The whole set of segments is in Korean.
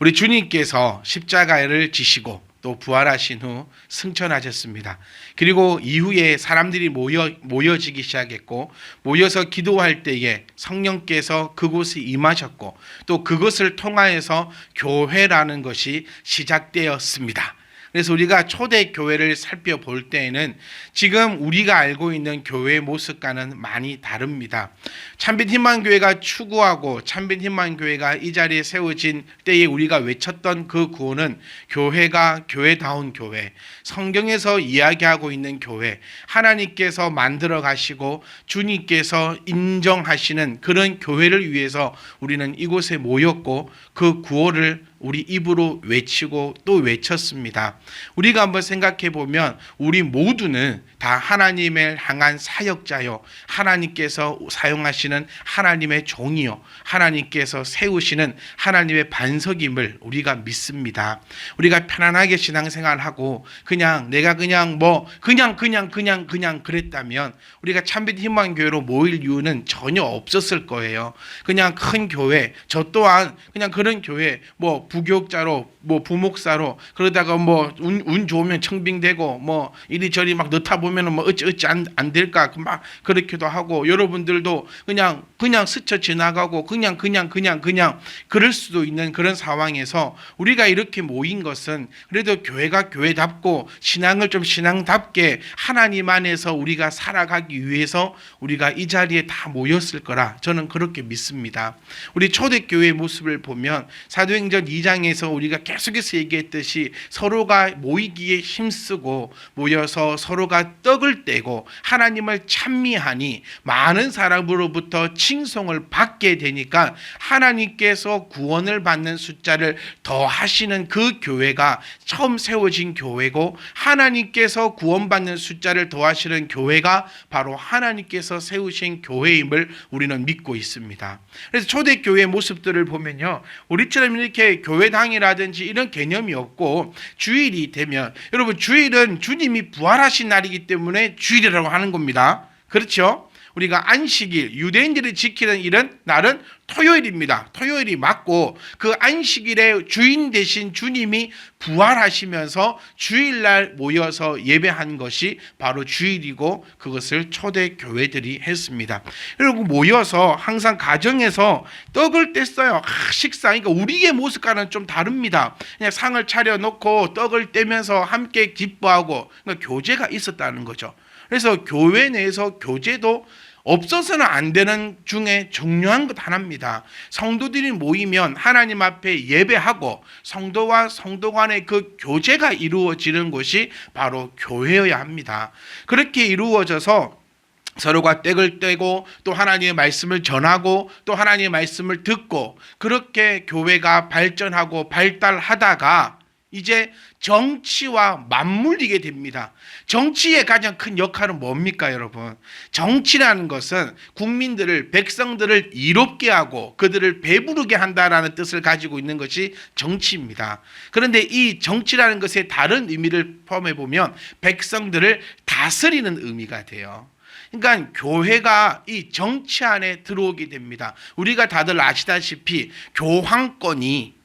우리 주님께서 십자가를 지시고 또 부활하신 후 승천하셨습니다. 그리고 이후에 사람들이 모여지기 시작했고, 모여서 기도할 때에 성령께서 그곳에 임하셨고, 또 그것을 통하여서 교회라는 것이 시작되었습니다. 그래서 우리가 초대 교회를 살펴볼 때에는 지금 우리가 알고 있는 교회의 모습과는 많이 다릅니다. 참빛 희망교회가 추구하고 참빛 희망교회가 이 자리에 세워진 때에 우리가 외쳤던 그 구호는 교회가 교회다운 교회, 성경에서 이야기하고 있는 교회, 하나님께서 만들어 가시고 주님께서 인정하시는 그런 교회를 위해서 우리는 이곳에 모였고, 그 구호를 우리 입으로 외치고 또 외쳤습니다. 우리가 한번 생각해 보면 우리 모두는 다 하나님을 향한 사역자요, 하나님께서 사용하시는 하나님의 종이요, 하나님께서 세우시는 하나님의 반석임을 우리가 믿습니다. 우리가 편안하게 신앙생활하고 내가 그냥 그랬다면 우리가 참빛 희망교회로 모일 이유는 전혀 없었을 거예요. 그냥 큰 교회, 저 또한 그냥 그런 교회, 부교육자로 부목사로 그러다가 운 좋으면 청빙되고 이리저리 막 넣다 보면은 어찌 안 될까 막 그렇기도 하고, 여러분들도 그냥 스쳐 지나가고 그냥 그럴 수도 있는 그런 상황에서 우리가 이렇게 모인 것은 그래도 교회가 교회답고 신앙을 좀 신앙답게 하나님 안에서 우리가 살아가기 위해서 우리가 이 자리에 다 모였을 거라 저는 그렇게 믿습니다. 우리 초대교회의 모습을 보면 사도행전 2장에서 우리가 계속해서 얘기했듯이 서로가 모이기에 힘쓰고 모여서 서로가 떡을 떼고 하나님을 찬미하니 많은 사람으로부터 칭송을 받게 되니까 하나님께서 구원을 받는 숫자를 더하시는 그 교회가 처음 세워진 교회고, 하나님께서 구원받는 숫자를 더하시는 교회가 바로 하나님께서 세우신 교회임을 우리는 믿고 있습니다. 그래서 초대교회의 모습들을 보면요, 우리처럼 이렇게 교회당이라든지 이런 개념이 없고, 주일이 되면, 여러분 주일은 주님이 부활하신 날이기 때문에 주일이라고 하는 겁니다. 그렇죠? 우리가 안식일, 유대인들이 지키는 이런 날은 토요일입니다. 토요일이 맞고, 그 안식일의 주인 되신 주님이 부활하시면서 주일날 모여서 예배한 것이 바로 주일이고, 그것을 초대교회들이 했습니다. 그리고 모여서 항상 가정에서 떡을 뗐어요. 식사. 그러니까 우리의 모습과는 좀 다릅니다. 그냥 상을 차려놓고 떡을 떼면서 함께 기뻐하고, 그러니까 교제가 있었다는 거죠. 그래서 교회 내에서 교제도 없어서는 안 되는 중에 중요한 것 하나입니다. 성도들이 모이면 하나님 앞에 예배하고 성도와 성도 간의 그 교제가 이루어지는 것이 바로 교회여야 합니다. 그렇게 이루어져서 서로가 떡을 떼고 또 하나님의 말씀을 전하고 또 하나님의 말씀을 듣고, 그렇게 교회가 발전하고 발달하다가 이제 정치와 맞물리게 됩니다. 정치의 가장 큰 역할은 뭡니까, 여러분? 정치라는 것은 국민들을, 백성들을 이롭게 하고 그들을 배부르게 한다라는 뜻을 가지고 있는 것이 정치입니다. 그런데 이 정치라는 것의 다른 의미를 포함해 보면 백성들을 다스리는 의미가 돼요. 그러니까 교회가 이 정치 안에 들어오게 됩니다. 우리가 다들 아시다시피 교황권이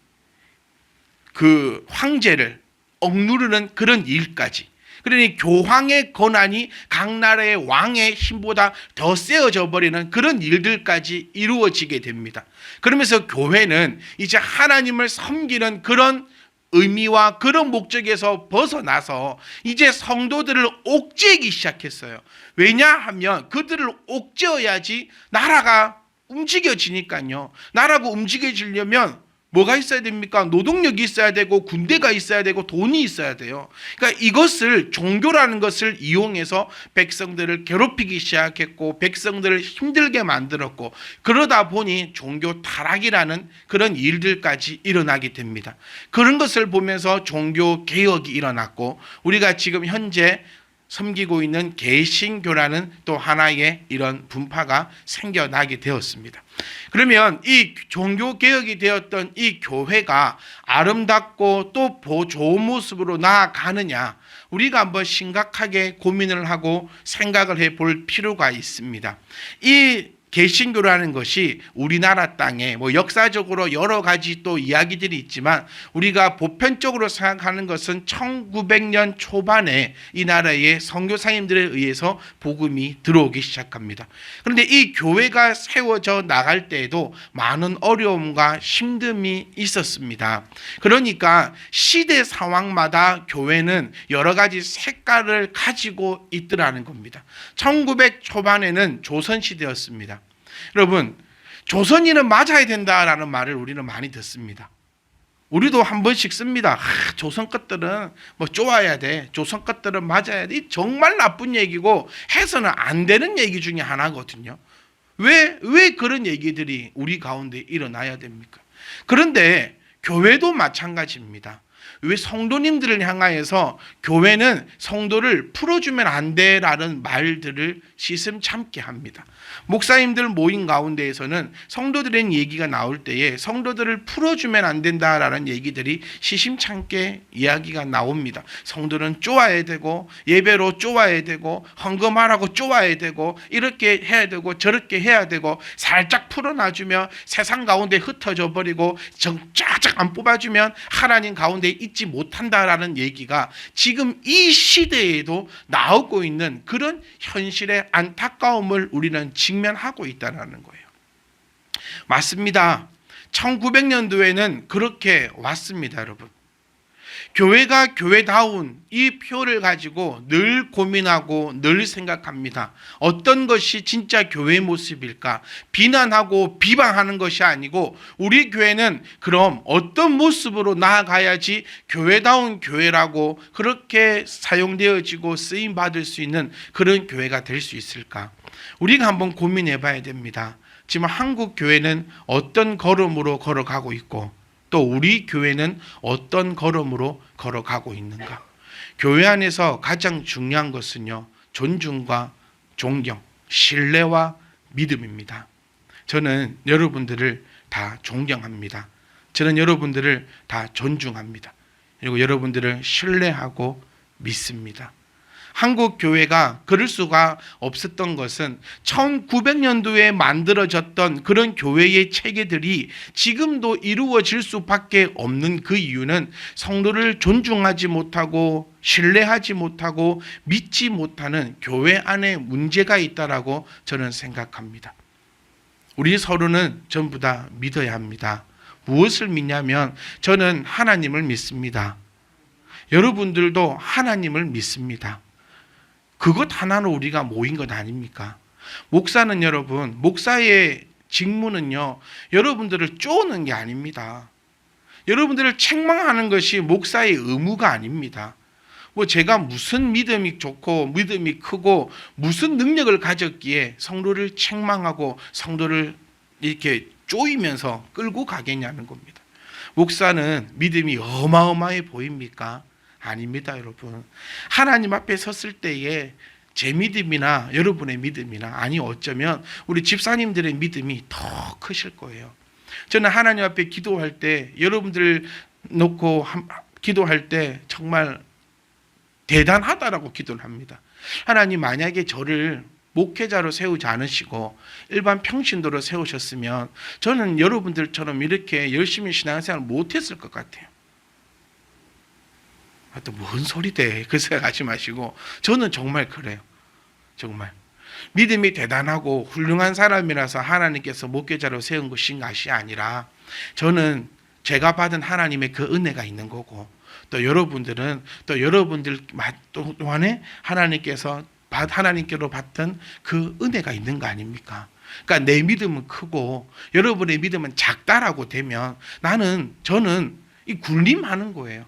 그 황제를 억누르는 그런 일까지, 그러니 교황의 권한이 각 나라의 왕의 힘보다 더 세워져 버리는 그런 일들까지 이루어지게 됩니다. 그러면서 교회는 이제 하나님을 섬기는 그런 의미와 그런 목적에서 벗어나서 이제 성도들을 옥죄기 시작했어요. 왜냐하면 그들을 옥죄어야지 나라가 움직여지니까요. 나라가 움직여지려면 뭐가 있어야 됩니까? 노동력이 있어야 되고 군대가 있어야 되고 돈이 있어야 돼요. 그러니까 이것을, 종교라는 것을 이용해서 백성들을 괴롭히기 시작했고 백성들을 힘들게 만들었고, 그러다 보니 종교 타락이라는 그런 일들까지 일어나게 됩니다. 그런 것을 보면서 종교 개혁이 일어났고, 우리가 지금 현재 섬기고 있는 개신교라는 또 하나의 이런 분파가 생겨나게 되었습니다. 그러면 이 종교개혁이 되었던 이 교회가 아름답고 또 좋은 모습으로 나아가느냐, 우리가 한번 심각하게 고민을 하고 생각을 해볼 필요가 있습니다. 이 개신교라는 것이 우리나라 땅에 뭐 역사적으로 여러 가지 또 이야기들이 있지만 우리가 보편적으로 생각하는 것은 1900년 초반에 이 나라의 선교사님들에 의해서 복음이 들어오기 시작합니다. 그런데 이 교회가 세워져 나갈 때에도 많은 어려움과 힘듦이 있었습니다. 그러니까 시대 상황마다 교회는 여러 가지 색깔을 가지고 있더라는 겁니다. 1900 초반에는 조선시대였습니다. 여러분, 조선인은 맞아야 된다라는 말을 우리는 많이 듣습니다. 우리도 한 번씩 씁니다. 조선 것들은 뭐 좋아야 돼. 조선 것들은 맞아야 돼. 정말 나쁜 얘기고 해서는 안 되는 얘기 중에 하나거든요. 왜 그런 얘기들이 우리 가운데 일어나야 됩니까? 그런데 교회도 마찬가지입니다. 왜 성도님들을 향하여서 교회는 성도를 풀어주면 안 돼라는 말들을 시슴참게 합니다. 목사님들 모임 가운데에서는 성도들의 얘기가 나올 때에 성도들을 풀어주면 안 된다라는 얘기들이 시심찮게 이야기가 나옵니다. 성도는 쪼아야 되고 예배로 쪼아야 되고 헌금하라고 쪼아야 되고 이렇게 해야 되고 저렇게 해야 되고 살짝 풀어놔주면 세상 가운데 흩어져 버리고 쫙쫙 안 뽑아주면 하나님 가운데 있지 못한다라는 얘기가 지금 이 시대에도 나오고 있는 그런 현실의 안타까움을 우리는 직면하고 있다는 거예요. 맞습니다. 1900년도에는 그렇게 왔습니다, 여러분. 교회가 교회다운 이 표를 가지고 늘 고민하고 늘 생각합니다. 어떤 것이 진짜 교회의 모습일까? 비난하고 비방하는 것이 아니고 우리 교회는 그럼 어떤 모습으로 나아가야지 교회다운 교회라고 그렇게 사용되어지고 쓰임받을 수 있는 그런 교회가 될 수 있을까? 우리가 한번 고민해 봐야 됩니다. 지금 한국 교회는 어떤 걸음으로 걸어가고 있고 또 우리 교회는 어떤 걸음으로 걸어가고 있는가? 교회 안에서 가장 중요한 것은요, 존중과 존경, 신뢰와 믿음입니다. 저는 여러분들을 다 존경합니다. 저는 여러분들을 다 존중합니다. 그리고 여러분들을 신뢰하고 믿습니다. 한국 교회가 그럴 수가 없었던 것은 1900년도에 만들어졌던 그런 교회의 체계들이 지금도 이루어질 수밖에 없는 그 이유는 성도를 존중하지 못하고 신뢰하지 못하고 믿지 못하는 교회 안에 문제가 있다라고 저는 생각합니다. 우리 서로는 전부 다 믿어야 합니다. 무엇을 믿냐면 저는 하나님을 믿습니다. 여러분들도 하나님을 믿습니다. 그것 하나로 우리가 모인 것 아닙니까? 목사는 여러분, 목사의 직무는요, 여러분들을 쪼는 게 아닙니다. 여러분들을 책망하는 것이 목사의 의무가 아닙니다. 뭐 제가 무슨 믿음이 좋고 믿음이 크고 무슨 능력을 가졌기에 성도를 책망하고 성도를 이렇게 쪼이면서 끌고 가겠냐는 겁니다. 목사는 믿음이 어마어마해 보입니까? 아닙니다, 여러분. 하나님 앞에 섰을 때에 제 믿음이나 여러분의 믿음이나 아니 어쩌면 우리 집사님들의 믿음이 더 크실 거예요. 저는 하나님 앞에 기도할 때 여러분들 놓고 기도할 때 정말 대단하다라고 기도를 합니다. 하나님 만약에 저를 목회자로 세우지 않으시고 일반 평신도로 세우셨으면 저는 여러분들처럼 이렇게 열심히 신앙생활 못했을 것 같아요. 또 뭔 소리 돼? 그 생각하지 마시고 저는 정말 그래요. 정말 믿음이 대단하고 훌륭한 사람이라서 하나님께서 목회자로 세운 것이 아니라 저는 제가 받은 하나님의 그 은혜가 있는 거고 또 여러분들은 또 여러분들 또한에 하나님께로 받던 그 은혜가 있는 거 아닙니까? 그러니까 내 믿음은 크고 여러분의 믿음은 작다라고 되면 저는 이 군림하는 거예요.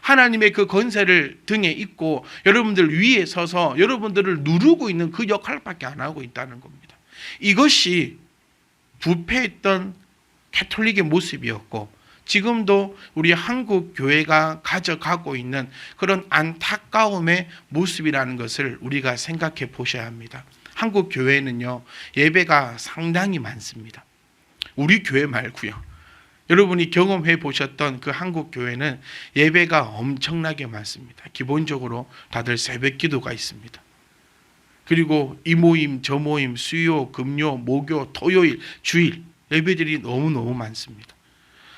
하나님의 그 권세를 등에 입고 여러분들 위에 서서 여러분들을 누르고 있는 그 역할밖에 안 하고 있다는 겁니다. 이것이 부패했던 가톨릭의 모습이었고 지금도 우리 한국 교회가 가져가고 있는 그런 안타까움의 모습이라는 것을 우리가 생각해 보셔야 합니다. 한국 교회는요, 예배가 상당히 많습니다. 우리 교회 말고요. 여러분이 경험해 보셨던 그 한국 교회는 예배가 엄청나게 많습니다. 기본적으로 다들 새벽 기도가 있습니다. 그리고 이 모임 저 모임 수요 금요 목요 토요일 주일 예배들이 너무너무 많습니다.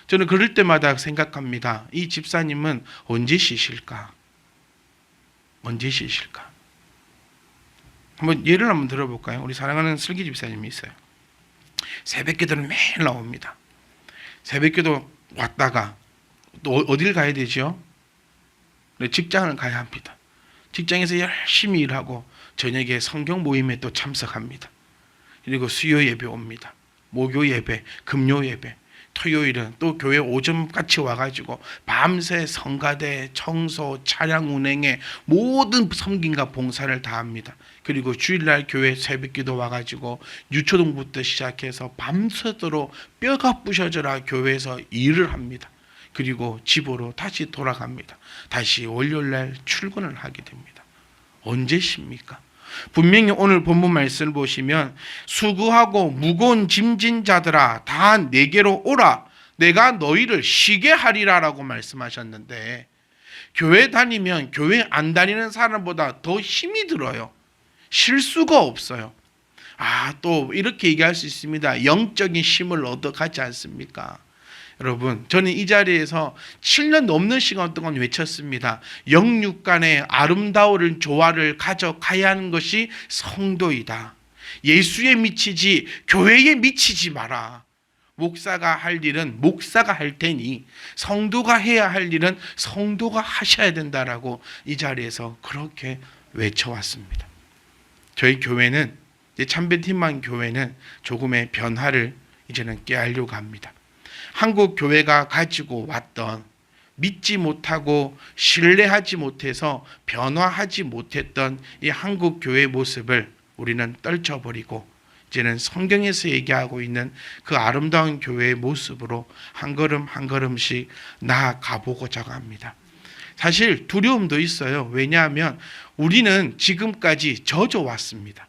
저는 그럴 때마다 생각합니다. 이 집사님은 언제 쉬실까? 언제 쉬실까? 한번 예를 한번 들어볼까요? 우리 사랑하는 슬기 집사님이 있어요. 새벽기도는 매일 나옵니다. 새벽기도 왔다가 또 어딜 가야 되죠? 직장을 가야 합니다. 직장에서 열심히 일하고 저녁에 성경 모임에 또 참석합니다. 그리고 수요 예배 옵니다. 목요 예배, 금요 예배, 토요일은 또 교회 오전같이 와가지고 밤새 성가대, 청소, 차량 운행에 모든 섬김과 봉사를 다 합니다. 그리고 주일날 교회 새벽기도 와가지고 유초동부터 시작해서 밤새도록 뼈가 부셔져라 교회에서 일을 합니다. 그리고 집으로 다시 돌아갑니다. 다시 월요일날 출근을 하게 됩니다. 언제 쉽니까? 분명히 오늘 본문 말씀을 보시면 수고하고 무거운 짐진 자들아 다 내게로 오라 내가 너희를 쉬게 하리라 라고 말씀하셨는데, 교회 다니면 교회 안 다니는 사람보다 더 힘이 들어요. 쉴 수가 없어요. 또 이렇게 얘기할 수 있습니다. 영적인 힘을 얻어가지 않습니까? 여러분, 저는 이 자리에서 7년 넘는 시간 동안 외쳤습니다. 영육 간의 아름다운 조화를 가져가야 하는 것이 성도이다. 예수에 미치지 교회에 미치지 마라. 목사가 할 일은 목사가 할 테니 성도가 해야 할 일은 성도가 하셔야 된다라고 이 자리에서 그렇게 외쳐왔습니다. 저희 교회는, 참된 희망 교회는 조금의 변화를 이제는 깨하려고 합니다. 한국 교회가 가지고 왔던, 믿지 못하고 신뢰하지 못해서 변화하지 못했던 이 한국 교회의 모습을 우리는 떨쳐버리고 이제는 성경에서 얘기하고 있는 그 아름다운 교회의 모습으로 한 걸음 한 걸음씩 나아가 보고자 합니다. 사실 두려움도 있어요. 왜냐하면 우리는 지금까지 져져왔습니다.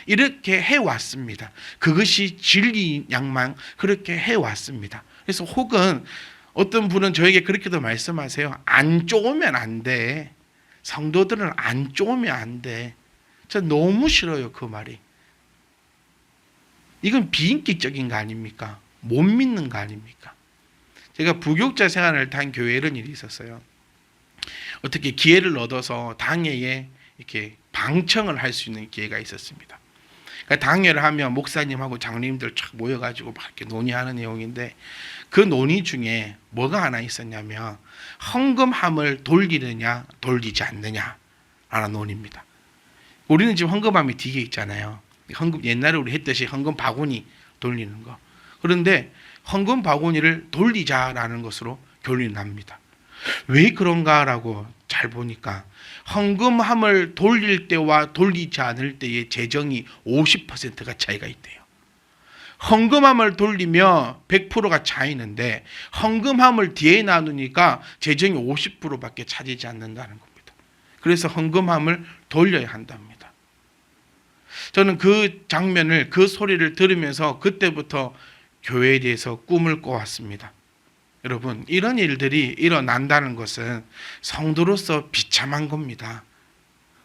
이렇게 해왔습니다. 그것이 진리 양만 그렇게 해왔습니다. 그래서 혹은 어떤 분은 저에게 그렇게도 말씀하세요. 안 쪼으면 안 돼. 성도들은 안 쪼으면 안 돼. 저 너무 싫어요, 그 말이. 이건 비인격적인 거 아닙니까? 못 믿는 거 아닙니까? 제가 부교육자 생활을 단 교회에 이런 일이 있었어요. 어떻게 기회를 얻어서 당회에 이렇게 방청을 할 수 있는 기회가 있었습니다. 그러니까 당회를 하면 목사님하고 장로님들 쫙 모여가지고 막 이렇게 논의하는 내용인데, 그 논의 중에 뭐가 하나 있었냐면 헌금함을 돌리느냐 돌리지 않느냐 라는 논의입니다. 우리는 지금 헌금함이 뒤에 있잖아요. 헌금, 옛날에 우리 했듯이 헌금 바구니 돌리는 거. 그런데 헌금 바구니를 돌리자라는 것으로 결론이 납니다. 왜 그런가라고 잘 보니까 헌금함을 돌릴 때와 돌리지 않을 때의 재정이 50%가 차이가 있대요. 헌금함을 돌리면 100%가 차이는데 헌금함을 뒤에 나누니까 재정이 50%밖에 차지지 않는다는 겁니다. 그래서 헌금함을 돌려야 한답니다. 저는 그 장면을, 그 소리를 들으면서 그때부터 교회에 대해서 꿈을 꿔왔습니다. 여러분, 이런 일들이 일어난다는 것은 성도로서 비참한 겁니다.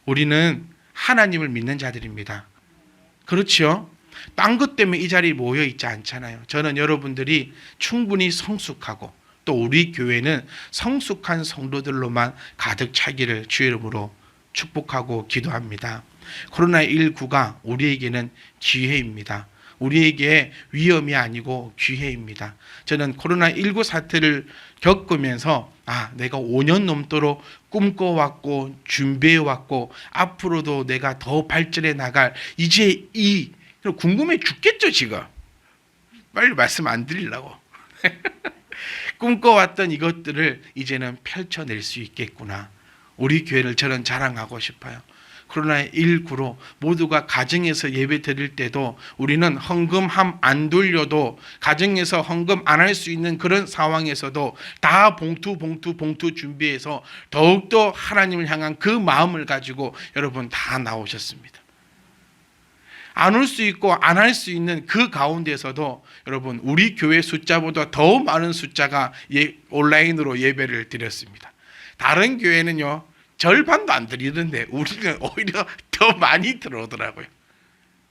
우리는 하나님을 믿는 자들입니다. 그렇죠? 딴 것 때문에 이 자리에 모여 있지 않잖아요. 저는 여러분들이 충분히 성숙하고 또 우리 교회는 성숙한 성도들로만 가득 차기를 주의 이름으로 축복하고 기도합니다. 코로나19가 우리에게는 기회입니다. 우리에게 위험이 아니고 기회입니다. 저는 코로나19 사태를 겪으면서 내가 5년 넘도록 꿈꿔왔고 준비해왔고 앞으로도 내가 더 발전해 나갈, 이제 궁금해 죽겠죠 지금. 빨리 말씀 안 드리려고. 꿈꿔왔던 이것들을 이제는 펼쳐낼 수 있겠구나. 우리 교회를 저는 자랑하고 싶어요. 코로나19로 모두가 가정에서 예배 드릴 때도 우리는 헌금함 안 돌려도, 가정에서 헌금 안 할 수 있는 그런 상황에서도 다 봉투 준비해서 더욱더 하나님을 향한 그 마음을 가지고 여러분 다 나오셨습니다. 안 올 수 있고 안 할 수 있는 그 가운데서도 여러분 우리 교회 숫자보다 더 많은 숫자가 온라인으로 예배를 드렸습니다. 다른 교회는요 절반도 안 드리는데 우리는 오히려 더 많이 들어오더라고요.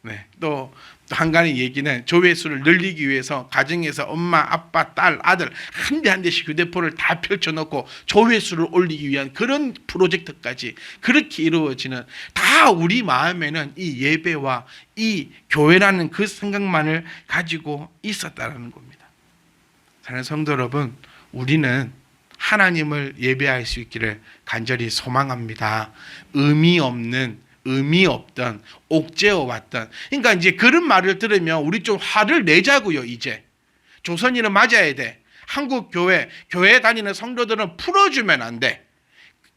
네, 또 한 가지 얘기는 조회수를 늘리기 위해서 가정에서 엄마, 아빠, 딸, 아들 한 대 한 대씩 휴대폰을 다 펼쳐놓고 조회수를 올리기 위한 그런 프로젝트까지 그렇게 이루어지는, 다 우리 마음에는 이 예배와 이 교회라는 그 생각만을 가지고 있었다는 겁니다. 사랑하는 성도 여러분, 우리는 하나님을 예배할 수 있기를 간절히 소망합니다. 의미 없던 옥죄어 왔던, 그러니까 이제 그런 말을 들으면 우리 좀 화를 내자고요. 이제 조선인은 맞아야 돼. 한국 교회 다니는 성도들은 풀어주면 안 돼.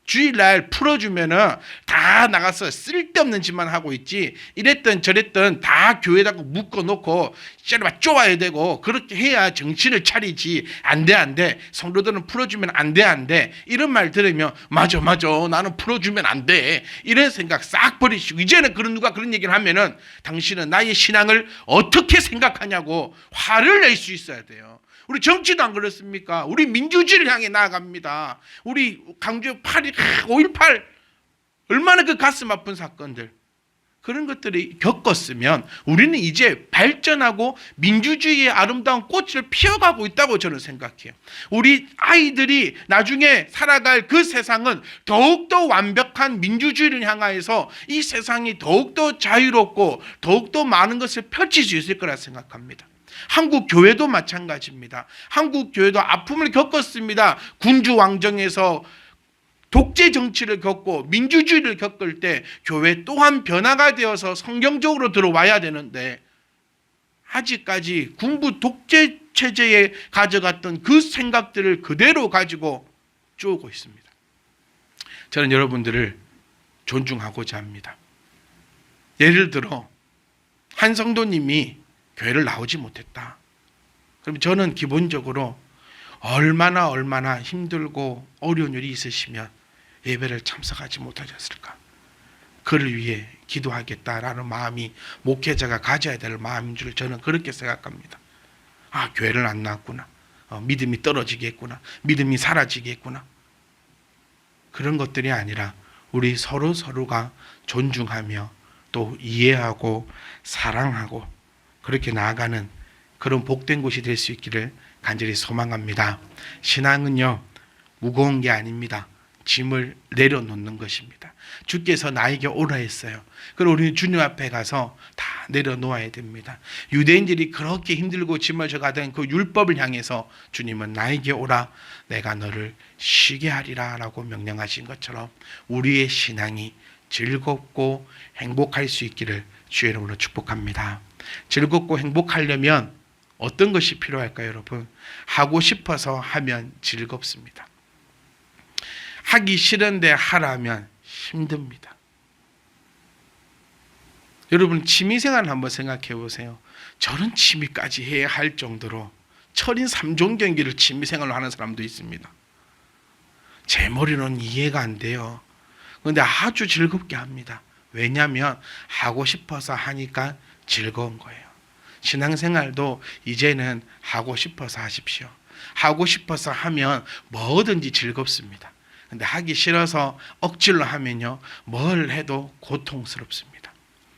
주일날 풀어주면은 다 나가서 쓸데없는 짓만 하고 있지, 이랬던 저랬던 다 교회에다가 묶어놓고 쩌려봐 쪼아야 되고 그렇게 해야 정신을 차리지. 안 돼. 성도들은 풀어주면 안 돼. 이런 말 들으면 맞아 나는 풀어주면 안 돼, 이런 생각 싹 버리시고, 이제는 누가 그런 얘기를 하면은 당신은 나의 신앙을 어떻게 생각하냐고 화를 낼 수 있어야 돼요. 우리 정치도 안 그렇습니까? 우리 민주주의를 향해 나아갑니다. 우리 강주 5.18 얼마나 그 가슴 아픈 사건들, 그런 것들이 겪었으면 우리는 이제 발전하고 민주주의의 아름다운 꽃을 피워가고 있다고 저는 생각해요. 우리 아이들이 나중에 살아갈 그 세상은 더욱더 완벽한 민주주의를 향하여서 이 세상이 더욱더 자유롭고 더욱더 많은 것을 펼칠 수 있을 거라 생각합니다. 한국 교회도 마찬가지입니다. 한국 교회도 아픔을 겪었습니다. 군주 왕정에서 독재 정치를 겪고 민주주의를 겪을 때 교회 또한 변화가 되어서 성경적으로 들어와야 되는데, 아직까지 군부 독재 체제에 가져갔던 그 생각들을 그대로 가지고 쪼고 있습니다. 저는 여러분들을 존중하고자 합니다. 예를 들어 한 성도님이 교회를 나오지 못했다. 그럼 저는 기본적으로 얼마나 힘들고 어려운 일이 있으시면 예배를 참석하지 못하셨을까, 그를 위해 기도하겠다라는 마음이 목회자가 가져야 될 마음인 줄 저는 그렇게 생각합니다. 교회를 안 나왔구나, 믿음이 떨어지겠구나, 믿음이 사라지겠구나, 그런 것들이 아니라 우리 서로가 존중하며 또 이해하고 사랑하고 그렇게 나아가는 그런 복된 곳이 될 수 있기를 간절히 소망합니다. 신앙은요, 무거운 게 아닙니다. 짐을 내려놓는 것입니다. 주께서 나에게 오라 했어요. 그럼 우리는 주님 앞에 가서 다 내려놓아야 됩니다. 유대인들이 그렇게 힘들고 짐을 져가던 그 율법을 향해서 주님은 나에게 오라, 내가 너를 쉬게 하리라 라고 명령하신 것처럼 우리의 신앙이 즐겁고 행복할 수 있기를 주의 이름으로 축복합니다. 즐겁고 행복하려면 어떤 것이 필요할까요, 여러분? 하고 싶어서 하면 즐겁습니다. 하기 싫은데 하라면 힘듭니다. 여러분, 취미생활 한번 생각해 보세요. 저런 취미까지 해야 할 정도로 철인 3종 경기를 취미생활로 하는 사람도 있습니다. 제 머리는 이해가 안 돼요. 그런데 아주 즐겁게 합니다. 왜냐하면 하고 싶어서 하니까 즐거운 거예요. 신앙생활도 이제는 하고 싶어서 하십시오. 하고 싶어서 하면 뭐든지 즐겁습니다. 근데 하기 싫어서 억지로 하면요, 뭘 해도 고통스럽습니다.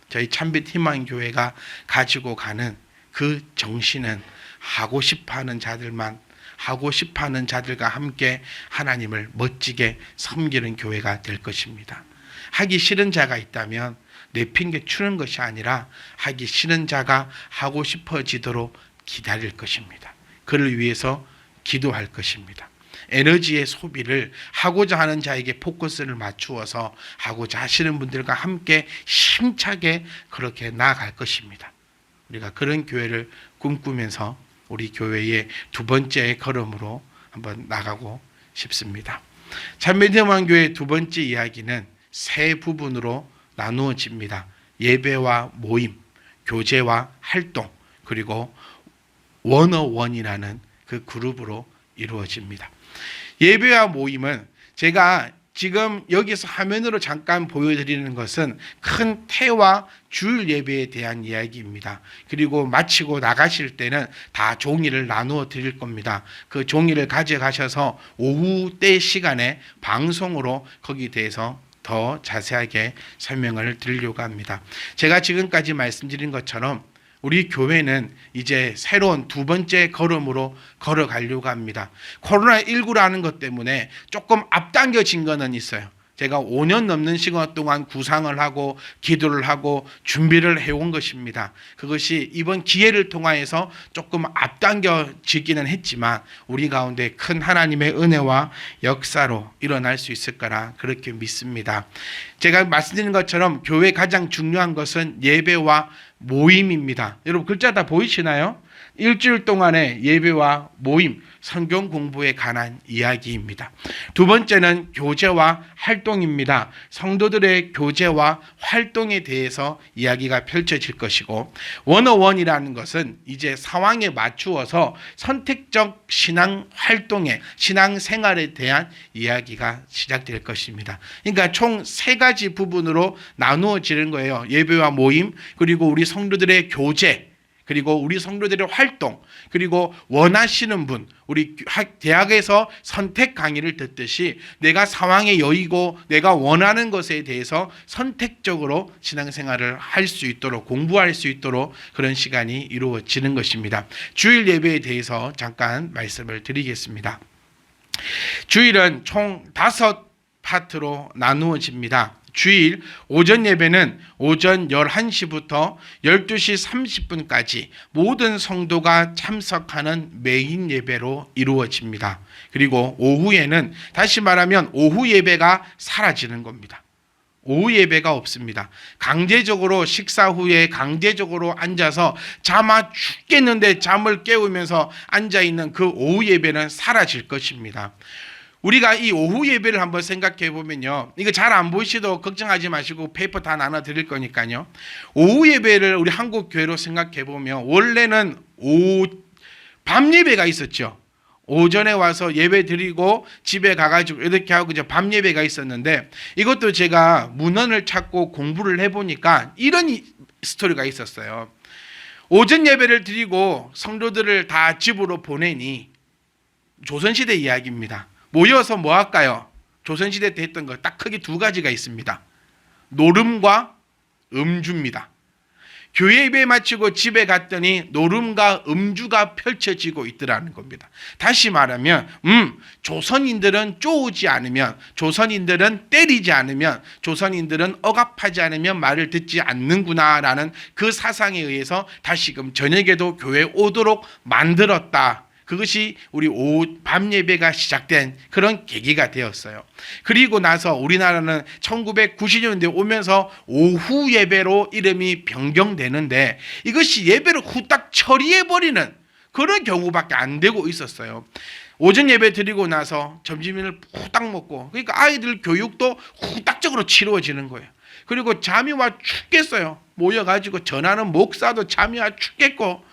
저희 참빛 희망교회가 가지고 가는 그 정신은 하고 싶어하는 자들만, 하고 싶어하는 자들과 함께 하나님을 멋지게 섬기는 교회가 될 것입니다. 하기 싫은 자가 있다면 내핑계 추는 것이 아니라 하기 싫은 자가 하고 싶어지도록 기다릴 것입니다. 그를 위해서 기도할 것입니다. 에너지의 소비를 하고자 하는 자에게 포커스를 맞추어서 하고자 하시는 분들과 함께 힘차게 그렇게 나아갈 것입니다. 우리가 그런 교회를 꿈꾸면서 우리 교회의 두 번째 걸음으로 한번 나가고 싶습니다. 참빛희망교회 두 번째 이야기는 세 부분으로 나누어집니다. 예배와 모임, 교제와 활동, 그리고 원어원이라는 그 그룹으로 이루어집니다. 예배와 모임은 제가 지금 여기서 화면으로 잠깐 보여드리는 것은 큰 태와 주일 예배에 대한 이야기입니다. 그리고 마치고 나가실 때는 다 종이를 나누어 드릴 겁니다. 그 종이를 가져가셔서 오후 때 시간에 방송으로 거기에 대해서 더 자세하게 설명을 드리려고 합니다. 제가 지금까지 말씀드린 것처럼 우리 교회는 이제 새로운 두 번째 걸음으로 걸어가려고 합니다. 코로나19라는 것 때문에 조금 앞당겨진 거는 있어요. 제가 5년 넘는 시간 동안 구상을 하고 기도를 하고 준비를 해온 것입니다. 그것이 이번 기회를 통하여서 조금 앞당겨지기는 했지만 우리 가운데 큰 하나님의 은혜와 역사로 일어날 수 있을 거라 그렇게 믿습니다. 제가 말씀드린 것처럼 교회 가장 중요한 것은 예배와 모임입니다. 여러분 글자 다 보이시나요? 일주일 동안의 예배와 모임, 성경 공부에 관한 이야기입니다. 두 번째는 교제와 활동입니다. 성도들의 교제와 활동에 대해서 이야기가 펼쳐질 것이고, 101이라는 것은 이제 상황에 맞추어서 선택적 신앙 활동에, 신앙 생활에 대한 이야기가 시작될 것입니다. 그러니까 총 세 가지 부분으로 나누어지는 거예요. 예배와 모임, 그리고 우리 성도들의 교제, 그리고 우리 성도들의 활동, 그리고 원하시는 분, 우리 대학에서 선택 강의를 듣듯이 내가 상황에 여의고 내가 원하는 것에 대해서 선택적으로 신앙생활을 할 수 있도록, 공부할 수 있도록 그런 시간이 이루어지는 것입니다. 주일 예배에 대해서 잠깐 말씀을 드리겠습니다. 주일은 총 5파트로 나누어집니다. 주일 오전 예배는 오전 11시부터 12시 30분까지 모든 성도가 참석하는 메인 예배로 이루어집니다. 그리고 오후에는 다시 말하면 오후 예배가 사라지는 겁니다. 오후 예배가 없습니다. 강제적으로 식사 후에 강제적으로 앉아서 잠아 죽겠는데 잠을 깨우면서 앉아있는 그 오후 예배는 사라질 것입니다. 우리가 이 오후 예배를 한번 생각해 보면요, 이거 잘 안 보이시도 걱정하지 마시고 페이퍼 다 나눠 드릴 거니까요. 오후 예배를 우리 한국 교회로 생각해 보면 원래는 밤 예배가 있었죠. 오전에 와서 예배 드리고 집에 가가지고 이렇게 하고 이제 밤 예배가 있었는데, 이것도 제가 문헌을 찾고 공부를 해보니까 이런 스토리가 있었어요. 오전 예배를 드리고 성도들을 다 집으로 보내니, 조선시대 이야기입니다. 모여서 뭐 할까요? 조선시대 때 했던 거 딱 크게 두 가지가 있습니다. 노름과 음주입니다. 교회 예배 마치고 집에 갔더니 노름과 음주가 펼쳐지고 있더라는 겁니다. 다시 말하면 조선인들은 쪼우지 않으면, 조선인들은 때리지 않으면, 조선인들은 억압하지 않으면 말을 듣지 않는구나라는 그 사상에 의해서 다시금 저녁에도 교회에 오도록 만들었다. 그것이 우리 밤 예배가 시작된 그런 계기가 되었어요. 그리고 나서 우리나라는 1990년대 오면서 오후 예배로 이름이 변경되는데, 이것이 예배를 후딱 처리해버리는 그런 경우밖에 안 되고 있었어요. 오전 예배 드리고 나서 점심을 후딱 먹고, 그러니까 아이들 교육도 후딱적으로 치루어지는 거예요. 그리고 잠이 와 죽겠어요. 모여가지고 전하는 목사도 잠이 와 죽겠고,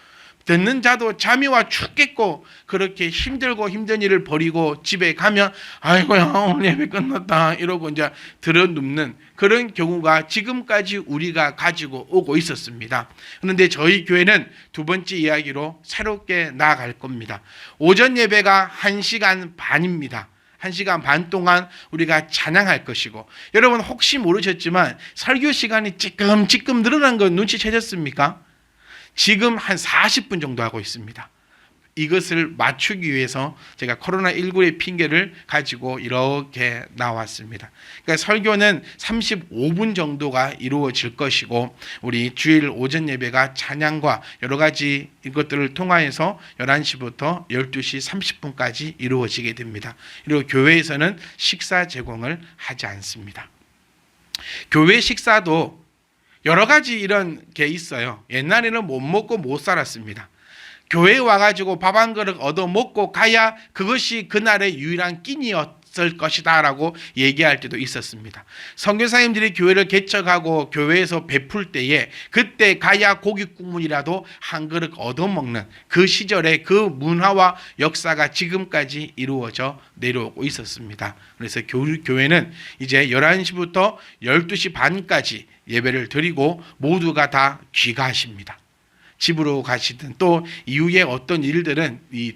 듣는 자도 잠이 와 죽겠고, 그렇게 힘들고 힘든 일을 버리고 집에 가면 아이고야 오늘 예배 끝났다 이러고 이제 들어눕는 그런 경우가 지금까지 우리가 가지고 오고 있었습니다. 그런데 저희 교회는 두 번째 이야기로 새롭게 나아갈 겁니다. 오전 예배가 1시간 반입니다. 1시간 반 동안 우리가 찬양할 것이고, 여러분 혹시 모르셨지만 설교 시간이 찌끔찌끔 늘어난 거 눈치채셨습니까? 지금 한 40분 정도 하고 있습니다. 이것을 맞추기 위해서 제가 코로나19의 핑계를 가지고 이렇게 나왔습니다. 그러니까 설교는 35분 정도가 이루어질 것이고, 우리 주일 오전 예배가 찬양과 여러 가지 이것들을 통하여서 11시부터 12시 30분까지 이루어지게 됩니다. 그리고 교회에서는 식사 제공을 하지 않습니다. 교회 식사도 여러 가지 이런 게 있어요. 옛날에는 못 먹고 못 살았습니다. 교회에 와가지고 밥 한 그릇 얻어 먹고 가야 그것이 그날의 유일한 끼니였습니다. 있을 것이다라고 얘기할 때도 있었습니다. 선교사님들이 교회를 개척하고 교회에서 베풀 때에 그때 가야 고깃국물이라도 한 그릇 얻어먹는 그 시절의 그 문화와 역사가 지금까지 이루어져 내려오고 있었습니다. 그래서 교회는 이제 11시부터 12시 반까지 예배를 드리고 모두가 다 귀가하십니다. 집으로 가시든 또 이후에 어떤 일들은 이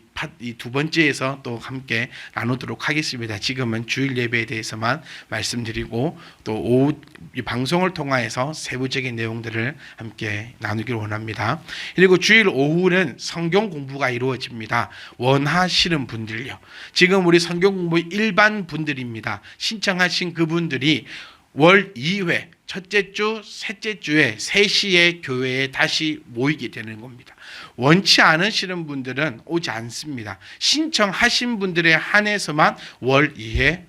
두 번째에서 또 함께 나누도록 하겠습니다. 지금은 주일 예배에 대해서만 말씀드리고 또 오후 이 방송을 통하여서 세부적인 내용들을 함께 나누기를 원합니다. 그리고 주일 오후는 성경 공부가 이루어집니다. 원하시는 분들요. 지금 우리 성경 공부 일반 분들입니다. 신청하신 그분들이 월 2회 첫째 주, 셋째 주에 3시에 교회에 다시 모이게 되는 겁니다. 원치 않으시는 분들은 오지 않습니다. 신청하신 분들에 한해서만 월 2회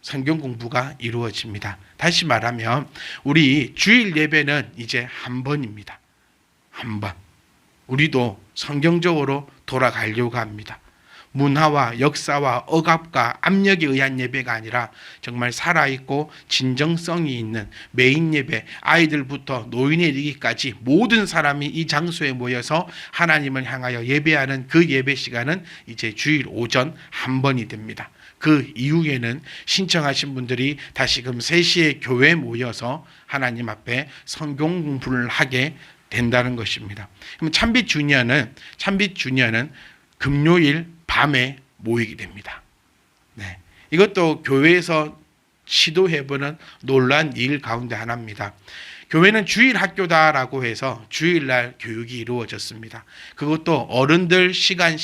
성경 공부가 이루어집니다. 다시 말하면 우리 주일 예배는 이제 한 번입니다. 한 번. 우리도 성경적으로 돌아가려고 합니다. 문화와 역사와 억압과 압력에 의한 예배가 아니라 정말 살아있고 진정성이 있는 메인 예배, 아이들부터 노인에 이르기까지 모든 사람이 이 장소에 모여서 하나님을 향하여 예배하는 그 예배 시간은 이제 주일 오전 한 번이 됩니다. 그 이후에는 신청하신 분들이 다시금 3시에 교회에 모여서 하나님 앞에 성경 공부를 하게 된다는 것입니다. 그럼 참빛 주년은 금요일 밤에 모이게 됩니다. 네. 이것도 교회에서 시도해보는 놀라운 일 가운데 하나입니다. 교회는 주일 학교다라고 해서 주일날 교육이 이루어졌습니다. 그것도 어른들 시간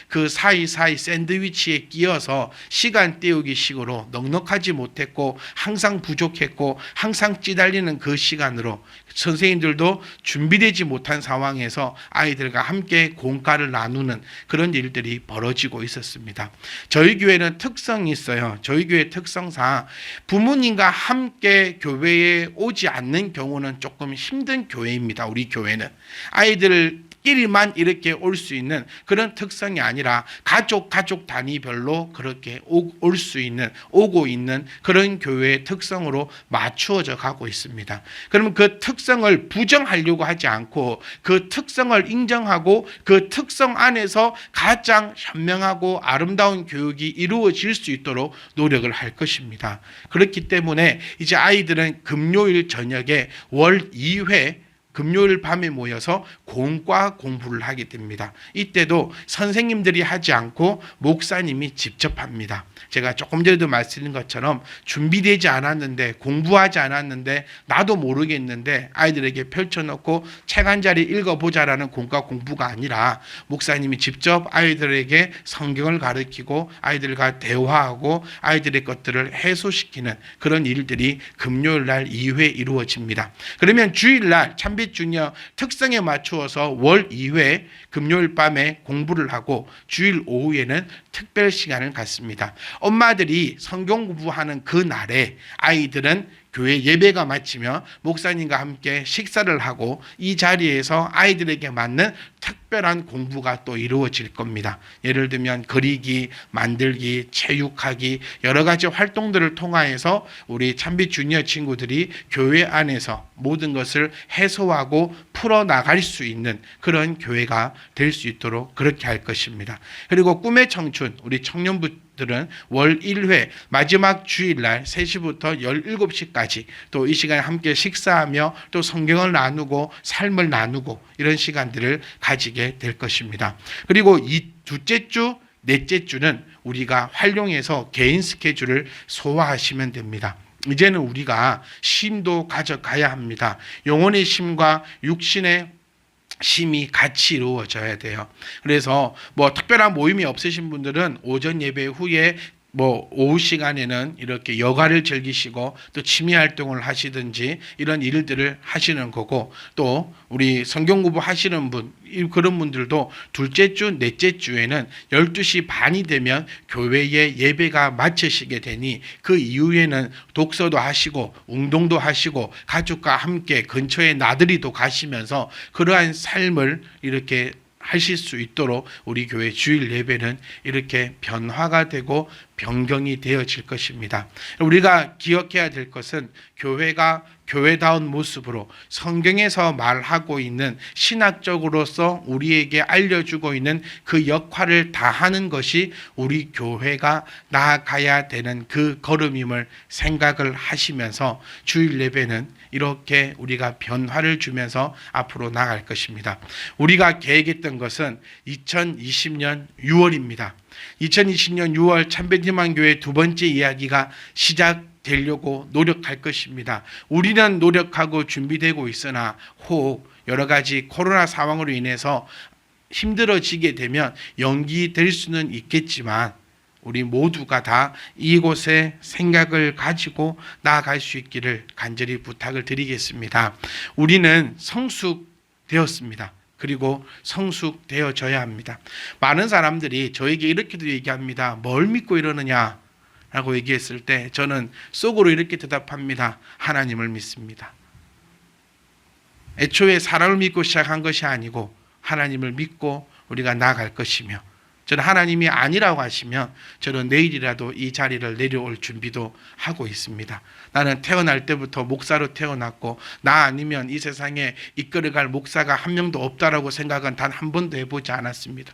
그 사이사이 샌드위치에 끼어서 시간 때우기 식으로 넉넉하지 못했고 항상 부족했고 항상 찌달리는 그 시간으로 선생님들도 준비되지 못한 상황에서 아이들과 함께 공과를 나누는 그런 일들이 벌어지고 있었습니다. 저희 교회는 특성이 있어요. 저희 교회 특성상 부모님과 함께 교회에 오지 않는 경우는 조금 힘든 교회입니다. 우리 교회는 아이들끼리만 이렇게 올 수 있는 그런 특성이 아니라 가족 단위별로 그렇게 올 수 있는 오고 있는 그런 교회의 특성으로 맞추어져 가고 있습니다. 그러면 그 특성을 부정하려고 하지 않고 그 특성을 인정하고 그 특성 안에서 가장 현명하고 아름다운 교육이 이루어질 수 있도록 노력을 할 것입니다. 그렇기 때문에 이제 아이들은 금요일 저녁에 월 2회 금요일 밤에 모여서 공과 공부를 하게 됩니다. 이때도 선생님들이 하지 않고 목사님이 직접 합니다. 제가 조금 전에도 말씀드린 것처럼 준비되지 않았는데 공부하지 않았는데 나도 모르겠는데 아이들에게 펼쳐놓고 책 한 자리 읽어보자라는 공과 공부가 아니라 목사님이 직접 아이들에게 성경을 가르치고 아이들과 대화하고 아이들의 것들을 해소시키는 그런 일들이 금요일 날 2회 이루어집니다. 그러면 주일 날 참빛 주녀 특성에 맞추어서 월 2회 금요일 밤에 공부를 하고 주일 오후에는 특별 시간을 갖습니다. 엄마들이 성경 공부하는 그 날에 아이들은 교회 예배가 마치며 목사님과 함께 식사를 하고 이 자리에서 아이들에게 맞는 특별한 공부가 또 이루어질 겁니다. 예를 들면 그리기, 만들기, 체육하기 여러 가지 활동들을 통하여서 우리 참빛 주니어 친구들이 교회 안에서 모든 것을 해소하고 풀어나갈 수 있는 그런 교회가 될 수 있도록 그렇게 할 것입니다. 그리고 꿈의 청춘 우리 청년부들은 월 1회 마지막 주일날 3시부터 17시까지 또 이 시간에 함께 식사하며 또 성경을 나누고 삶을 나누고 이런 시간들을 가지게 될 것입니다. 그리고 이 둘째 주, 넷째 주는 우리가 활용해서 개인 스케줄을 소화하시면 됩니다. 이제는 우리가 쉼도 가져가야 합니다. 영혼의 쉼과 육신의 쉼이 같이 이루어져야 돼요. 그래서 특별한 모임이 없으신 분들은 오전 예배 후에 오후 시간에는 이렇게 여가를 즐기시고 또 취미 활동을 하시든지 이런 일들을 하시는 거고 또 우리 성경 공부 하시는 분 그런 분들도 둘째 주, 넷째 주에는 12시 반이 되면 교회에 예배가 마치시게 되니 그 이후에는 독서도 하시고 운동도 하시고 가족과 함께 근처에 나들이도 가시면서 그러한 삶을 이렇게 하실 수 있도록 우리 교회 주일 예배는 이렇게 변화가 되고 변경이 되어질 것입니다. 우리가 기억해야 될 것은 교회가 교회다운 모습으로 성경에서 말하고 있는 신학적으로서 우리에게 알려주고 있는 그 역할을 다하는 것이 우리 교회가 나아가야 되는 그 걸음임을 생각을 하시면서 주일 예배는 이렇게 우리가 변화를 주면서 앞으로 나아갈 것입니다. 우리가 계획했던 것은 2020년 6월입니다. 2020년 6월 참변희망교회 두 번째 이야기가 시작되려고 노력할 것입니다. 우리는 노력하고 준비되고 있으나 혹 여러 가지 코로나 상황으로 인해서 힘들어지게 되면 연기될 수는 있겠지만 우리 모두가 다 이곳에 생각을 가지고 나아갈 수 있기를 간절히 부탁을 드리겠습니다. 우리는 성숙되었습니다. 그리고 성숙되어져야 합니다. 많은 사람들이 저에게 이렇게도 얘기합니다. 뭘 믿고 이러느냐 라고 얘기했을 때 저는 속으로 이렇게 대답합니다. 하나님을 믿습니다. 애초에 사람을 믿고 시작한 것이 아니고 하나님을 믿고 우리가 나아갈 것이며, 저는 하나님이 아니라고 하시면 저는 내일이라도 이 자리를 내려올 준비도 하고 있습니다. 나는 태어날 때부터 목사로 태어났고 나 아니면 이 세상에 이끌어갈 목사가 한 명도 없다라고 생각은 단 한 번도 해보지 않았습니다.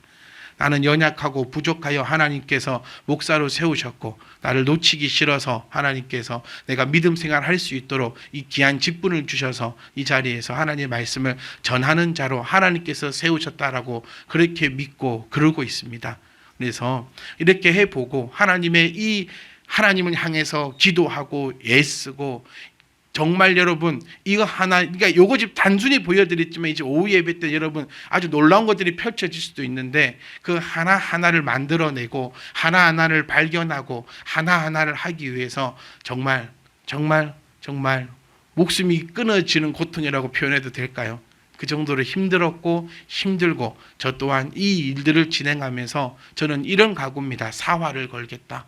나는 연약하고 부족하여 하나님께서 목사로 세우셨고 나를 놓치기 싫어서 하나님께서 내가 믿음 생활할 수 있도록 이 귀한 직분을 주셔서 이 자리에서 하나님의 말씀을 전하는 자로 하나님께서 세우셨다라고 그렇게 믿고 그러고 있습니다. 그래서 이렇게 해보고 하나님을 향해서 기도하고 애쓰고, 정말 여러분 이거 하나, 그러니까 요거 집 단순히 보여드렸지만 이제 오후 예배 때 여러분 아주 놀라운 것들이 펼쳐질 수도 있는데 그 하나하나를 만들어내고 하나하나를 발견하고 하나하나를 하기 위해서 정말 목숨이 끊어지는 고통이라고 표현해도 될까요? 그 정도로 힘들었고 힘들고, 저 또한 이 일들을 진행하면서 저는 이런 각오입니다. 사활을 걸겠다.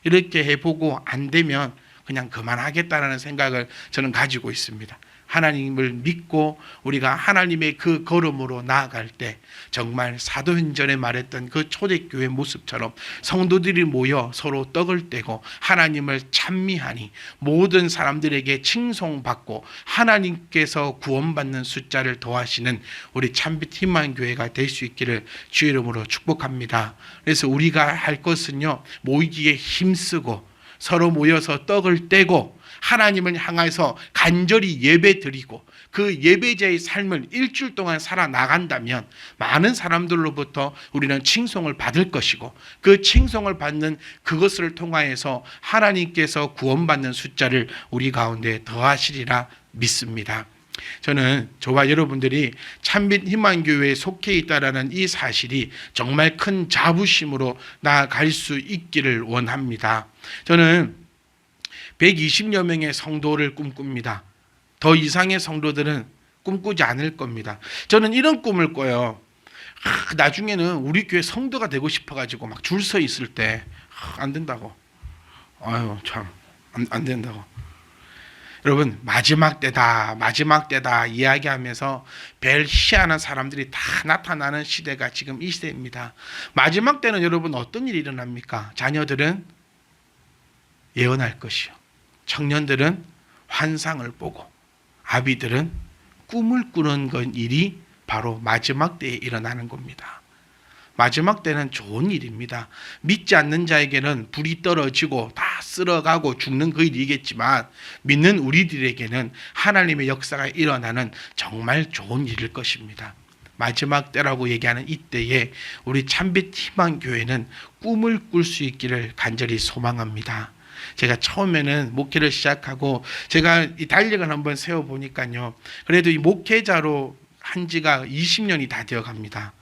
이렇게 해보고 안 되면 그냥 그만하겠다라는 생각을 저는 가지고 있습니다. 하나님을 믿고 우리가 하나님의 그 걸음으로 나아갈 때 정말 사도행전에 말했던 그 초대교회 모습처럼 성도들이 모여 서로 떡을 떼고 하나님을 찬미하니 모든 사람들에게 칭송받고 하나님께서 구원받는 숫자를 더하시는 우리 참빛 희망교회가 될 수 있기를 주의 이름으로 축복합니다. 그래서 우리가 할 것은요, 모이기에 힘쓰고 서로 모여서 떡을 떼고 하나님을 향해서 간절히 예배드리고 그 예배자의 삶을 일주일 동안 살아나간다면 많은 사람들로부터 우리는 칭송을 받을 것이고, 그 칭송을 받는 그것을 통하여서 하나님께서 구원받는 숫자를 우리 가운데 더하시리라 믿습니다. 저는 저와 여러분들이 참빛 희망교회에 속해 있다라는 이 사실이 정말 큰 자부심으로 나아갈 수 있기를 원합니다. 저는 120여 명의 성도를 꿈꿉니다. 더 이상의 성도들은 꿈꾸지 않을 겁니다. 저는 이런 꿈을 꿔요. 나중에는 우리 교회 성도가 되고 싶어가지고 막 줄 서 있을 때 안 된다고. 아유 참 안 된다고. 여러분 마지막 때다 이야기하면서 별 희한한 사람들이 다 나타나는 시대가 지금 이 시대입니다. 마지막 때는 여러분 어떤 일이 일어납니까? 자녀들은 예언할 것이요, 청년들은 환상을 보고, 아비들은 꿈을 꾸는 일이 바로 마지막 때에 일어나는 겁니다. 마지막 때는 좋은 일입니다. 믿지 않는 자에게는 불이 떨어지고 다 쓸어가고 죽는 그 일이겠지만 믿는 우리들에게는 하나님의 역사가 일어나는 정말 좋은 일일 것입니다. 마지막 때라고 얘기하는 이때에 우리 참빛 희망교회는 꿈을 꿀 수 있기를 간절히 소망합니다. 제가 처음에는 목회를 시작하고 제가 이 달력을 한번 세워보니까요, 그래도 이 목회자로 한 지가 20년이 다 되어 갑니다.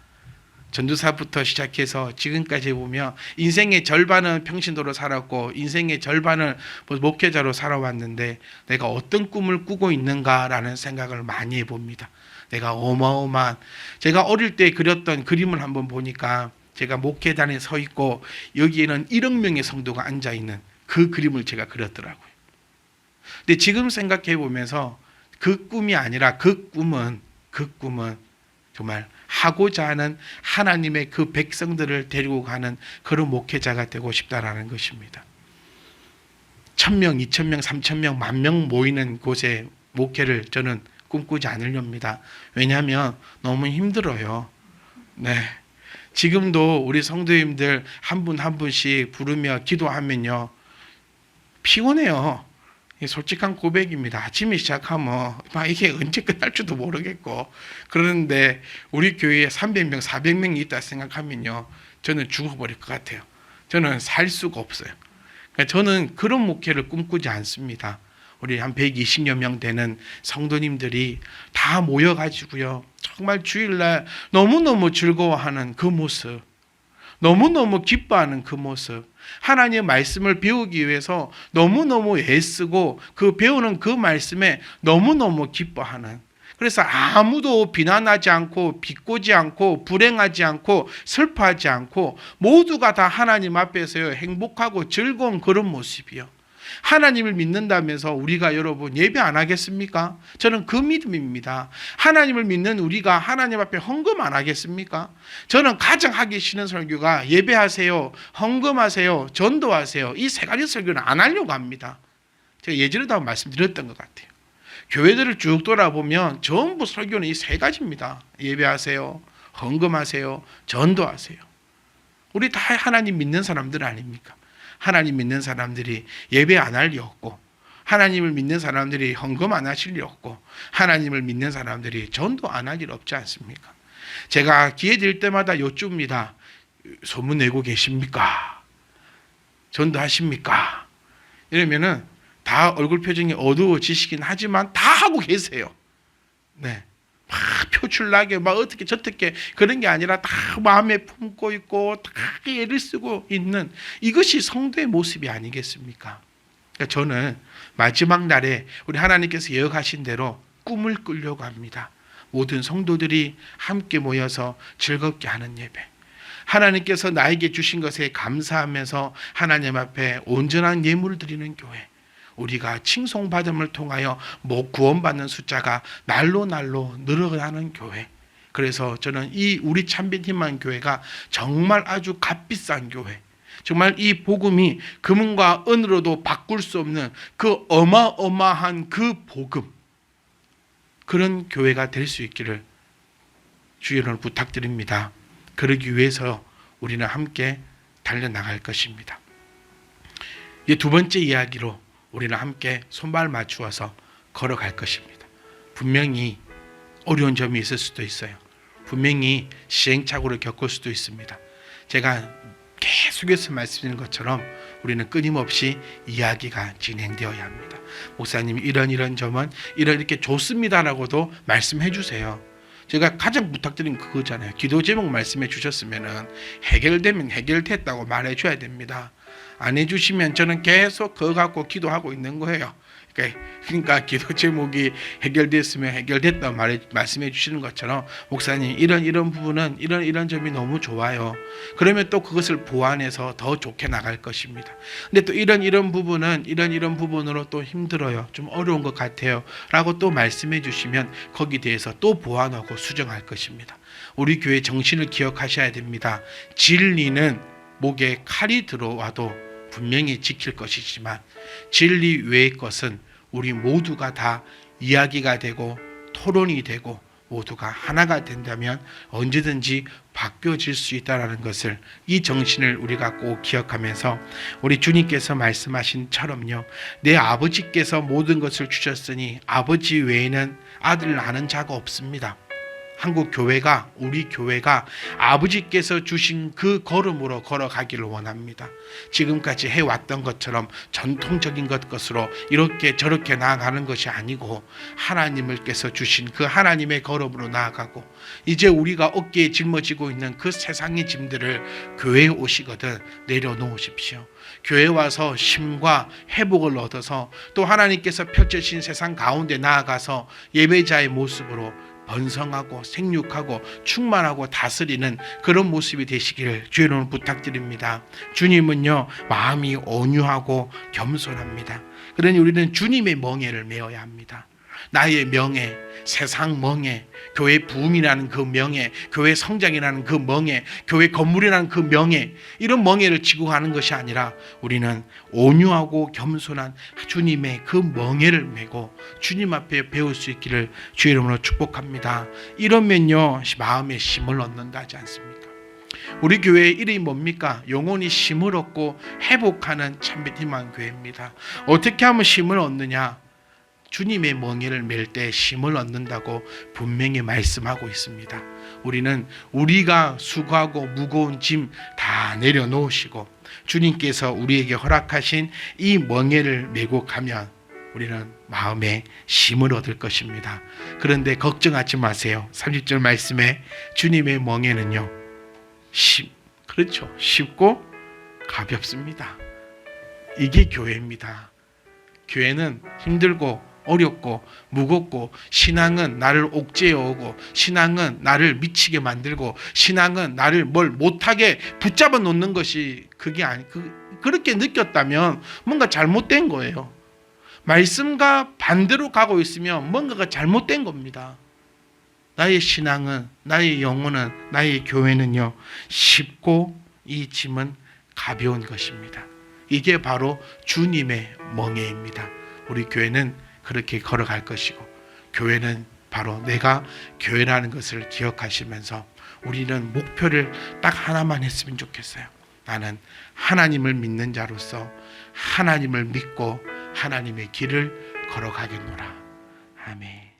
전도사부터 시작해서 지금까지 보면 인생의 절반은 평신도로 살았고 인생의 절반을 목회자로 살아왔는데 내가 어떤 꿈을 꾸고 있는가라는 생각을 많이 해봅니다. 내가 어마어마한, 제가 어릴 때 그렸던 그림을 한번 보니까 제가 목회단에 서 있고 여기에는 1억 명의 성도가 앉아있는 그 그림을 제가 그렸더라고요. 근데 지금 생각해 보면서 그 꿈이 아니라 그 꿈은 정말 하고자 하는 하나님의 그 백성들을 데리고 가는 그런 목회자가 되고 싶다라는 것입니다. 1,000명, 2,000명, 3,000명, 10,000명 모이는 곳에 목회를 저는 꿈꾸지 않으렵니다. 왜냐하면 너무 힘들어요. 네. 지금도 우리 성도님들 한 분 한 분씩 부르며 기도하면요, 피곤해요. 솔직한 고백입니다. 아침에 시작하면 이게 언제 끝날지도 모르겠고, 그런데 우리 교회에 300명, 400명이 있다 생각하면요, 저는 죽어버릴 것 같아요. 저는 살 수가 없어요. 그러니까 저는 그런 목회를 꿈꾸지 않습니다. 우리 한 120여 명 되는 성도님들이 다 모여가지고요, 정말 주일날 너무너무 즐거워하는 그 모습, 너무너무 기뻐하는 그 모습, 하나님의 말씀을 배우기 위해서 너무너무 애쓰고 그 배우는 그 말씀에 너무너무 기뻐하는, 그래서 아무도 비난하지 않고 비꼬지 않고 불행하지 않고 슬퍼하지 않고 모두가 다 하나님 앞에서 행복하고 즐거운 그런 모습이요. 하나님을 믿는다면서 우리가 여러분 예배 안 하겠습니까? 저는 그 믿음입니다. 하나님을 믿는 우리가 하나님 앞에 헌금 안 하겠습니까? 저는 가장 하기 싫은 설교가 예배하세요, 헌금하세요, 전도하세요, 이 세 가지 설교는 안 하려고 합니다. 제가 예전에도 한번 말씀드렸던 것 같아요. 교회들을 쭉 돌아보면 전부 설교는 이 세 가지입니다. 예배하세요, 헌금하세요, 전도하세요. 우리 다 하나님 믿는 사람들 아닙니까? 하나님 믿는 사람들이 예배 안 할 리 없고, 하나님을 믿는 사람들이 헌금 안 하실 리 없고, 하나님을 믿는 사람들이 전도 안 할 일 없지 않습니까? 제가 기회 될 때마다 여쭙니다. 소문 내고 계십니까? 전도하십니까? 이러면은 다 얼굴 표정이 어두워지시긴 하지만 다 하고 계세요. 네. 막 표출나게 막 어떻게 저떻게 그런 게 아니라 다 마음에 품고 있고 다 애를 쓰고 있는, 이것이 성도의 모습이 아니겠습니까? 그러니까 저는 마지막 날에 우리 하나님께서 예언하신 대로 꿈을 꾸려고 합니다. 모든 성도들이 함께 모여서 즐겁게 하는 예배, 하나님께서 나에게 주신 것에 감사하면서 하나님 앞에 온전한 예물을 드리는 교회, 우리가 칭송받음을 통하여 구원받는 숫자가 날로 늘어가는 교회. 그래서 저는 이 우리 참빛 희망 교회가 정말 아주 값비싼 교회, 정말 이 복음이 금은과 은으로도 바꿀 수 없는 그 어마어마한 그 복음, 그런 교회가 될 수 있기를 주 여러분 부탁드립니다. 그러기 위해서 우리는 함께 달려나갈 것입니다. 이 두 번째 이야기로 우리는 함께 손발 맞추어서 걸어갈 것입니다. 분명히 어려운 점이 있을 수도 있어요. 분명히 시행착오를 겪을 수도 있습니다. 제가 계속해서 말씀드리는 것처럼 우리는 끊임없이 이야기가 진행되어야 합니다. 목사님 이런 점은 이렇게 좋습니다라고도 말씀해 주세요. 제가 가장 부탁드린 그거잖아요. 기도 제목 말씀해 주셨으면 해결되면 해결됐다고 말해 줘야 됩니다. 안 해주시면 저는 계속 그거 갖고 기도하고 있는 거예요. 그러니까 기도 제목이 해결됐으면 해결됐다고 말씀해 주시는 것처럼, 목사님 이런 부분은 이런 점이 너무 좋아요. 그러면 또 그것을 보완해서 더 좋게 나갈 것입니다. 근데 또 이런 부분은 이런 부분으로 또 힘들어요, 좀 어려운 것 같아요 라고 또 말씀해 주시면 거기에 대해서 또 보완하고 수정할 것입니다. 우리 교회 정신을 기억하셔야 됩니다. 진리는 목에 칼이 들어와도 분명히 지킬 것이지만 진리 외의 것은 우리 모두가 다 이야기가 되고 토론이 되고 모두가 하나가 된다면 언제든지 바뀌어질 수 있다는 것을, 이 정신을 우리가 꼭 기억하면서 우리 주님께서 말씀하신 처럼요, 내 아버지께서 모든 것을 주셨으니 아버지 외에는 아들을 아는 자가 없습니다. 한국 교회가, 우리 교회가 아버지께서 주신 그 걸음으로 걸어가기를 원합니다. 지금까지 해왔던 것처럼 전통적인 것으로 이렇게 저렇게 나아가는 것이 아니고 하나님께서 주신 그 하나님의 걸음으로 나아가고, 이제 우리가 어깨에 짊어지고 있는 그 세상의 짐들을 교회에 오시거든 내려놓으십시오. 교회 와서 쉼과 회복을 얻어서 또 하나님께서 펼쳐진 세상 가운데 나아가서 예배자의 모습으로 번성하고 생육하고 충만하고 다스리는 그런 모습이 되시기를 주님을 부탁드립니다. 주님은요, 마음이 온유하고 겸손합니다. 그러니 우리는 주님의 멍에를 메어야 합니다. 나의 명예, 세상 멍에, 교회 부흥이라는 그 명예, 교회 성장이라는 그 명예, 교회 건물이라는 그 명예, 이런 명예를 지고 가는 것이 아니라 우리는 온유하고 겸손한 주님의 그 명예를 메고 주님 앞에 배울 수 있기를 주의 이름으로 축복합니다. 이러면요 마음에 힘을 얻는다 하지 않습니까? 우리 교회의 이름이 뭡니까? 영혼이 힘을 얻고 회복하는 참빛 희망 교회입니다. 어떻게 하면 힘을 얻느냐? 주님의 멍에를 맬 때 힘을 얻는다고 분명히 말씀하고 있습니다. 우리는 우리가 수고하고 무거운 짐 다 내려놓으시고 주님께서 우리에게 허락하신 이 멍에를 메고 가면 우리는 마음에 힘을 얻을 것입니다. 그런데 걱정하지 마세요. 30절 말씀에 주님의 멍에는요 그렇죠, 쉽고 가볍습니다. 이게 교회입니다. 교회는 힘들고 어렵고 무겁고, 신앙은 나를 옥죄어오고, 신앙은 나를 미치게 만들고, 신앙은 나를 뭘 못하게 붙잡아 놓는 것이 그게 그렇게 느꼈다면 뭔가 잘못된 거예요. 말씀과 반대로 가고 있으면 뭔가가 잘못된 겁니다. 나의 신앙은, 나의 영혼은, 나의 교회는요 쉽고 이 짐은 가벼운 것입니다. 이게 바로 주님의 멍에입니다. 우리 교회는 그렇게 걸어갈 것이고, 교회는 바로 내가 교회라는 것을 기억하시면서 우리는 목표를 딱 하나만 했으면 좋겠어요. 나는 하나님을 믿는 자로서 하나님을 믿고 하나님의 길을 걸어가겠노라. 아멘.